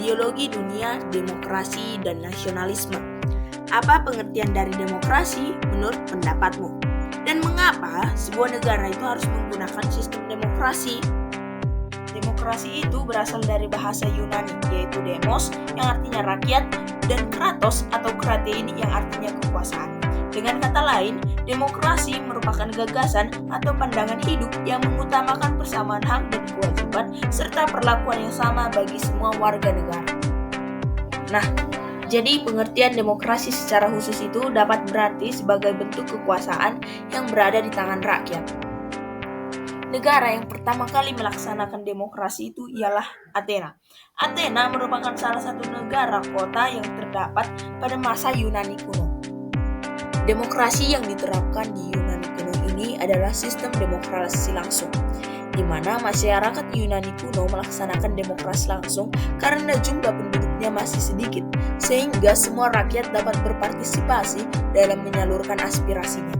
Ideologi dunia, demokrasi, dan nasionalisme. Apa pengertian dari demokrasi menurut pendapatmu? Dan mengapa sebuah negara itu harus menggunakan sistem demokrasi? Demokrasi itu berasal dari bahasa Yunani, yaitu demos yang artinya rakyat dan kratos atau kratein yang artinya kekuasaan. Dengan kata lain, demokrasi merupakan gagasan atau pandangan hidup yang mengutamakan persamaan hak dan kewajiban serta perlakuan yang sama bagi semua warga negara. Nah, jadi pengertian demokrasi secara khusus itu dapat berarti sebagai bentuk kekuasaan yang berada di tangan rakyat. Negara yang pertama kali melaksanakan demokrasi itu ialah Athena. Athena merupakan salah satu negara kota yang terdapat pada masa Yunani kuno. Demokrasi yang diterapkan di Yunani kuno ini adalah sistem demokrasi langsung, di mana masyarakat Yunani kuno melaksanakan demokrasi langsung karena jumlah penduduknya masih sedikit, sehingga semua rakyat dapat berpartisipasi dalam menyalurkan aspirasinya.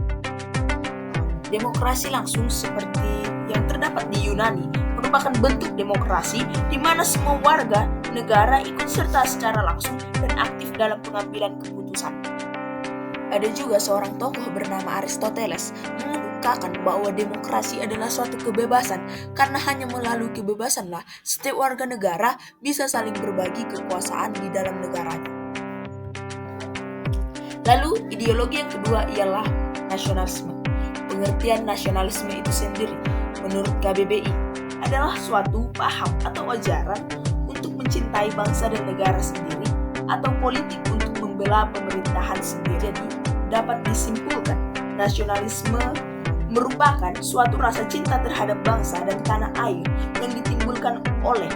Demokrasi langsung seperti yang terdapat di Yunani merupakan bentuk demokrasi di mana semua warga negara ikut serta secara langsung dan aktif dalam pengambilan keputusan. Ada juga seorang tokoh bernama Aristoteles mengemukakan bahwa demokrasi adalah suatu kebebasan karena hanya melalui kebebasanlah setiap warga negara bisa saling berbagi kekuasaan di dalam negaranya. Lalu ideologi yang kedua ialah nasionalisme. Pengertian nasionalisme itu sendiri menurut KBBI adalah suatu paham atau ajaran untuk mencintai bangsa dan negara sendiri atau politik untuk membela pemerintahan sendiri. Jadi dapat disimpulkan nasionalisme merupakan suatu rasa cinta terhadap bangsa dan tanah air yang ditimbulkan oleh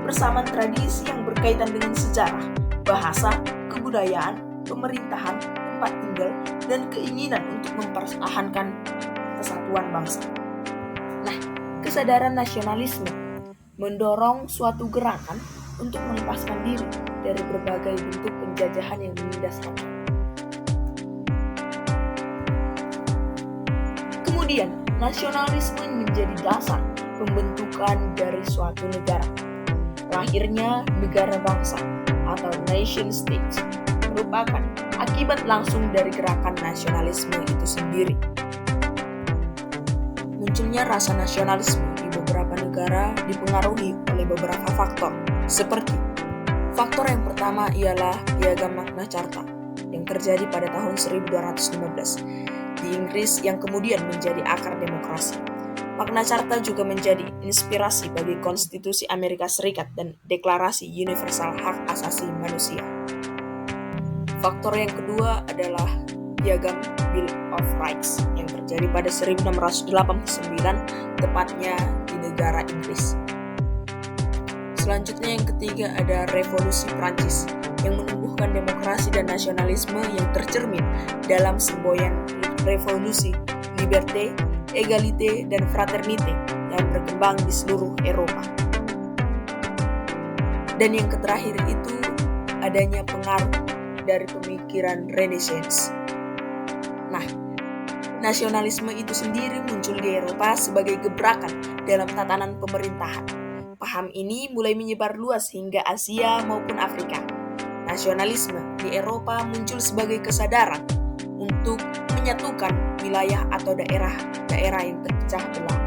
persamaan tradisi yang berkaitan dengan sejarah, bahasa, kebudayaan, pemerintahan, tempat tinggal, dan keinginan untuk mempertahankan kesatuan bangsa. Nah, kesadaran nasionalisme mendorong suatu gerakan untuk melepaskan diri dari berbagai bentuk penjajahan yang menindas rakyat. Kemudian, nasionalisme menjadi dasar pembentukan dari suatu negara. Lahirnya negara bangsa atau nation states merupakan akibat langsung dari gerakan nasionalisme itu sendiri. Munculnya rasa nasionalisme di beberapa negara dipengaruhi oleh beberapa faktor, seperti faktor yang pertama ialah Piagam Magna Carta yang terjadi pada tahun 1215 di Inggris yang kemudian menjadi akar demokrasi. Magna Carta juga menjadi inspirasi bagi Konstitusi Amerika Serikat dan Deklarasi Universal Hak Asasi Manusia. Faktor yang kedua adalah Piagam Bill of Rights yang terjadi pada 1689, tepatnya di negara Inggris. Selanjutnya yang ketiga ada Revolusi Prancis yang menumbuhkan demokrasi dan nasionalisme yang tercermin dalam semboyan revolusi, liberté, égalité, dan fraternité yang berkembang di seluruh Eropa. Dan yang terakhir itu adanya pengaruh dari pemikiran Renaissance. Nah, nasionalisme itu sendiri muncul di Eropa sebagai gebrakan dalam tatanan pemerintahan. Paham ini mulai menyebar luas hingga Asia maupun Afrika. Nasionalisme di Eropa muncul sebagai kesadaran untuk menyatukan wilayah atau daerah yang terpecah belah.